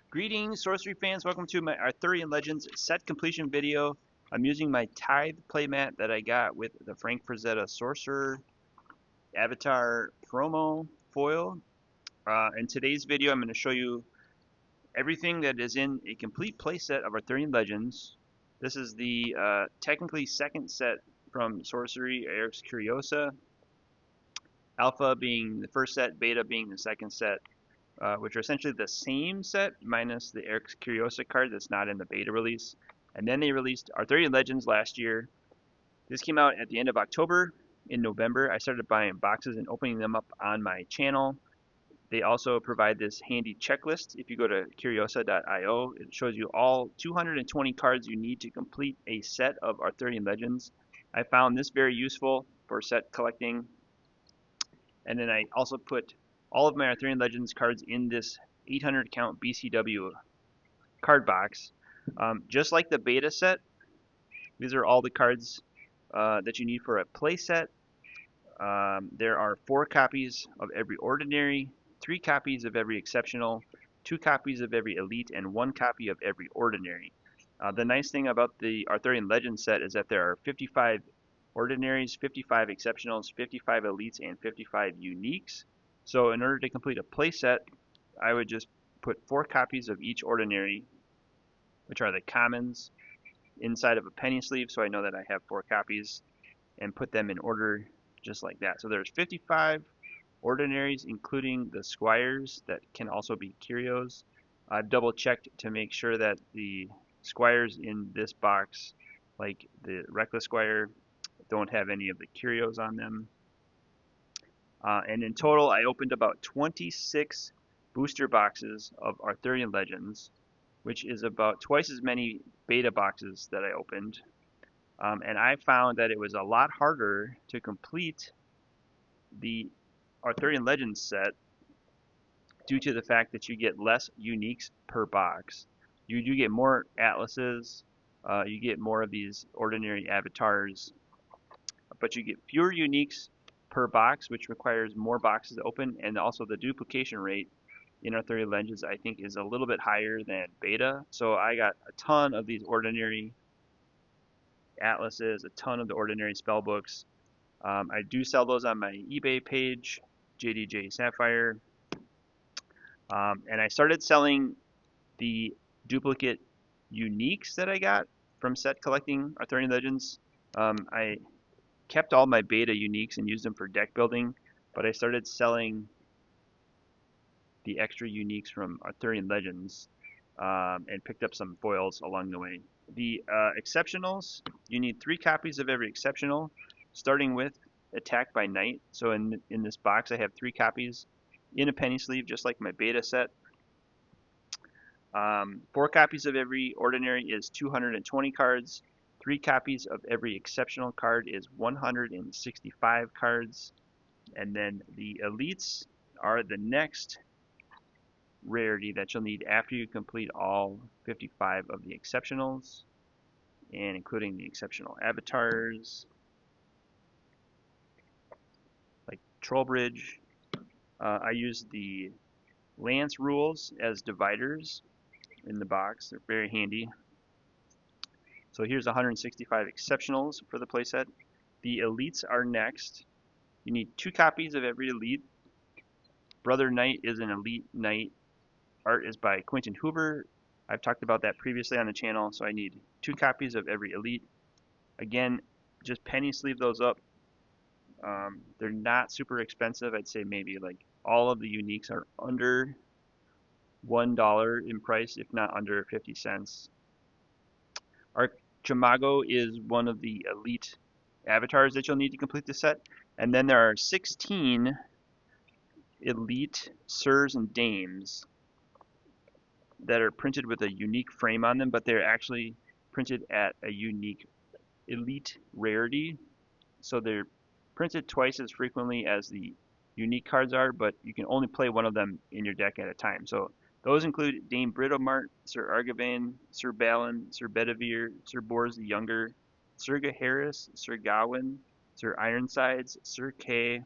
Greetings, Sorcery fans. Welcome to my Arthurian Legends set completion video. I'm using my Tithe playmat that I got with the Frank Frazetta Sorcerer Avatar promo foil. In today's video, I'm going to show you everything that is in a complete playset of Arthurian Legends. This is the technically second set from Sorcery, Eric's Curiosa. Alpha being the first set, Beta being the second set. Which are essentially the same set minus the Eric's Curiosa card that's not in the beta release. And then they released Arthurian Legends last year. This came out at the end of October. In November, I started buying boxes and opening them up on my channel. They also provide this handy checklist. If you go to curiosa.io, it shows you all 220 cards you need to complete a set of Arthurian Legends. I found this very useful for set collecting. And then I also put all of my Arthurian Legends cards in this 800 count BCW card box. Just like the beta set, these are all the cards that you need for a play set. There are 4 copies of every ordinary, 3 copies of every exceptional, 2 copies of every elite, and 1 copy of every ordinary. The nice thing about the Arthurian Legends set is that there are 55 ordinaries, 55 exceptionals, 55 elites, and 55 uniques. So in order to complete a playset, I would just put 4 copies of each ordinary, which are the commons, inside of a penny sleeve, so I know that I have 4 copies, and put them in order just like that. So there's 55 ordinaries, including the squires that can also be curios. I've double checked to make sure that the squires in this box, like the Reckless Squire, don't have any of the curios on them. And in total, I opened about 26 booster boxes of Arthurian Legends, which is about twice as many beta boxes that I opened. And I found that it was a lot harder to complete the Arthurian Legends set due to the fact that you get less uniques per box. You do get more atlases, you get more of these ordinary avatars, but you get fewer uniques per box, which requires more boxes to open, and also the duplication rate in Arthurian Legends I think is a little bit higher than beta. So I got a ton of these ordinary atlases, a ton of the ordinary spell books. I do sell those on my eBay page, jdj-sapphire, and I started selling the duplicate uniques that I got from set collecting Arthurian Legends. I kept all my beta uniques and used them for deck building, but I started selling the extra uniques from Arthurian Legends and picked up some foils along the way. The exceptionals, you need 3 copies of every exceptional, starting with Attack by Night. So in this box I have 3 copies in a penny sleeve, just like my beta set. 4 copies of every ordinary is 220 cards. 3 copies of every exceptional card is 165 cards. And then the elites are the next rarity that you'll need after you complete all 55 of the exceptionals, and including the exceptional avatars like Trollbridge. I use the Lance rules as dividers in the box. They're very handy. So here's 165 exceptionals for the playset. The elites are next. You need 2 copies of every elite. Brother Knight is an elite knight. Art is by Quentin Hoover. I've talked about that previously on the channel, so I need 2 copies of every elite. Again, just penny sleeve those up. They're not super expensive. I'd say maybe like all of the uniques are under $1 in price, if not under 50 cents. Archimago is one of the elite avatars that you'll need to complete the set. And then there are 16 elite sirs and dames that are printed with a unique frame on them, but they're actually printed at a unique elite rarity. So they're printed twice as frequently as the unique cards are, but you can only play one of them in your deck at a time. So those include Dame Britomart, Sir Argivan, Sir Balin, Sir Bedivere, Sir Bors the Younger, Sir Gaheris, Sir Gawain, Sir Ironsides, Sir Kay,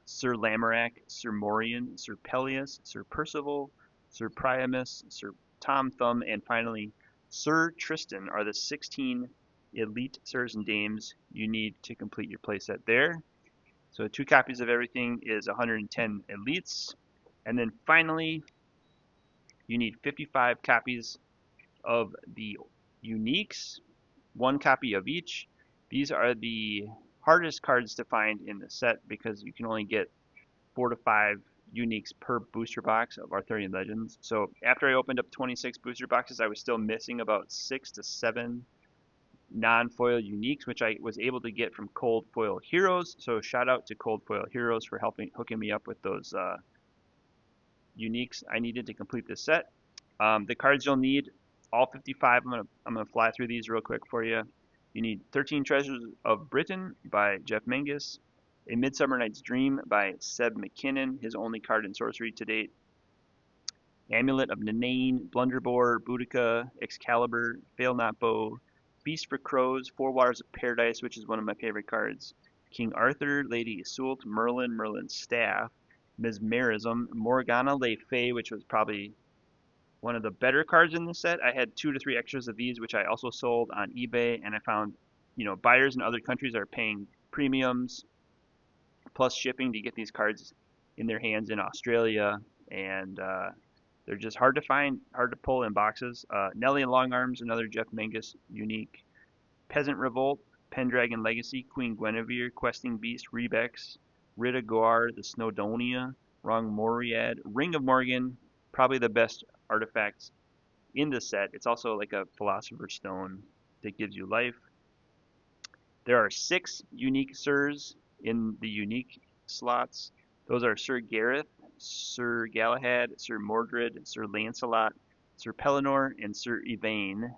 Sir Lamorak, Sir Morian, Sir Peleus, Sir Percival, Sir Priamus, Sir Tom Thumb, and finally Sir Tristan are the 16 elite sirs and dames you need to complete your playset there. So 2 copies of everything is 110 elites. And then finally, you need 55 copies of the uniques, 1 copy of each. These are the hardest cards to find in the set because you can only get 4 to 5 uniques per booster box of Arthurian Legends. So after I opened up 26 booster boxes, I was still missing about 6 to 7 non-foil uniques, which I was able to get from Cold Foil Heroes. So shout out to Cold Foil Heroes for hooking me up with those uniques I needed to complete this set. The cards you'll need, all 55. I'm gonna fly through these real quick for you. You need 13 Treasures of Britain by Jeff Menges, A Midsummer Night's Dream by Seb McKinnon, his only card in Sorcery to date, Amulet of Nanain, Blunderbore, Boudica, Excalibur, Fail Not Bow, Feast for Crows, Four Waters of Paradise, which is one of my favorite cards, King Arthur, Lady Iseult, Merlin, Merlin's Staff, Mesmerism, Morgana Le Fay, which was probably one of the better cards in the set. I had 2 to 3 extras of these, which I also sold on eBay, and I found, buyers in other countries are paying premiums plus shipping to get these cards in their hands in Australia, and they're just hard to find, hard to pull in boxes. Nellie and Long Arms, another Jeff Menges unique. Peasant Revolt, Pendragon Legacy, Queen Guinevere, Questing Beast, Rebex, Rita Goar, the Snowdonia, Wrong Moriad, Ring of Morgan, probably the best artifacts in the set. It's also like a Philosopher's Stone that gives you life. There are 6 unique sirs in the unique slots. Those are Sir Gareth, Sir Galahad, Sir Mordred, Sir Lancelot, Sir Pellinor, and Sir Yvain.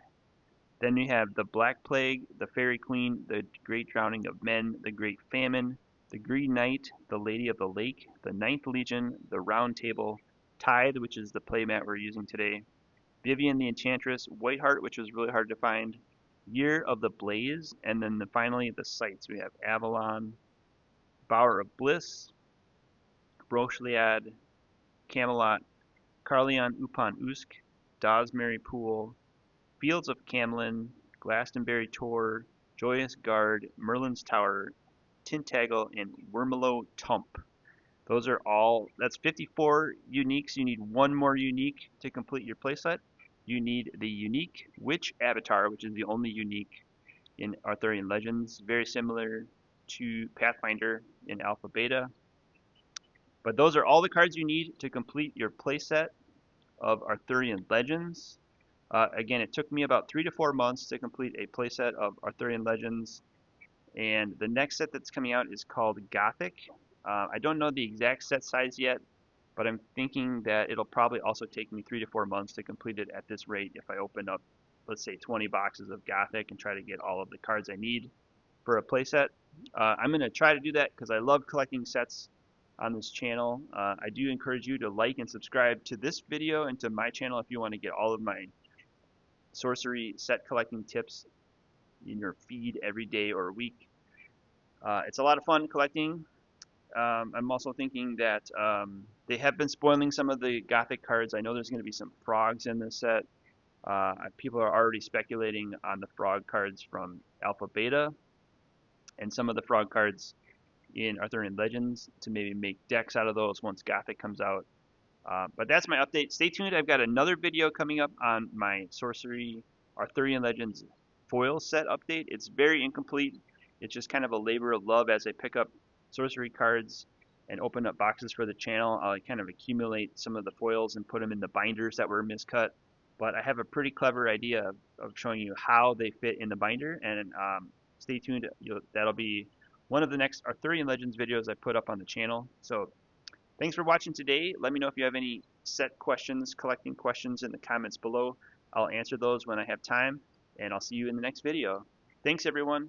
Then you have the Black Plague, the Fairy Queen, the Great Drowning of Men, the Great Famine, the Green Knight, the Lady of the Lake, the Ninth Legion, the Round Table, Tithe, which is the playmat we're using today, Vivian the Enchantress, Whiteheart, which was really hard to find, Year of the Blaze, and then finally the sites. We have Avalon, Bower of Bliss, Rocheliad, Camelot, Carleon Upon Usk, Dosmary Pool, Fields of Camlin, Glastonbury Tor, Joyous Guard, Merlin's Tower, Tintagel, and Wormelo Tump. Those are all, that's 54 uniques. You need 1 more unique to complete your playset. You need the unique Witch Avatar, which is the only unique in Arthurian Legends, very similar to Pathfinder in Alpha Beta. But those are all the cards you need to complete your playset of Arthurian Legends. Again, it took me about 3 to 4 months to complete a playset of Arthurian Legends, and the next set that's coming out is called Gothic. I don't know the exact set size yet, but I'm thinking that it'll probably also take me 3 to 4 months to complete it at this rate if I open up, let's say, 20 boxes of Gothic and try to get all of the cards I need for a playset. I'm going to try to do that because I love collecting sets on this channel. I do encourage you to like and subscribe to this video and to my channel if you want to get all of my Sorcery set collecting tips in your feed every day or week. It's a lot of fun collecting. I'm also thinking that they have been spoiling some of the Gothic cards. I know there's going to be some frogs in this set. People are already speculating on the frog cards from Alpha Beta and some of the frog cards in Arthurian Legends to maybe make decks out of those once Gothic comes out. But that's my update. Stay tuned. I've got another video coming up on my Sorcery Arthurian Legends foil set update. It's very incomplete. It's just kind of a labor of love as I pick up Sorcery cards and open up boxes for the channel. I'll kind of accumulate some of the foils and put them in the binders that were miscut. But I have a pretty clever idea of showing you how they fit in the binder, and stay tuned. That'll be one of the next Arthurian Legends videos I put up on the channel. So thanks for watching today. Let me know if you have any set questions, collecting questions in the comments below. I'll answer those when I have time, and I'll see you in the next video. Thanks, everyone.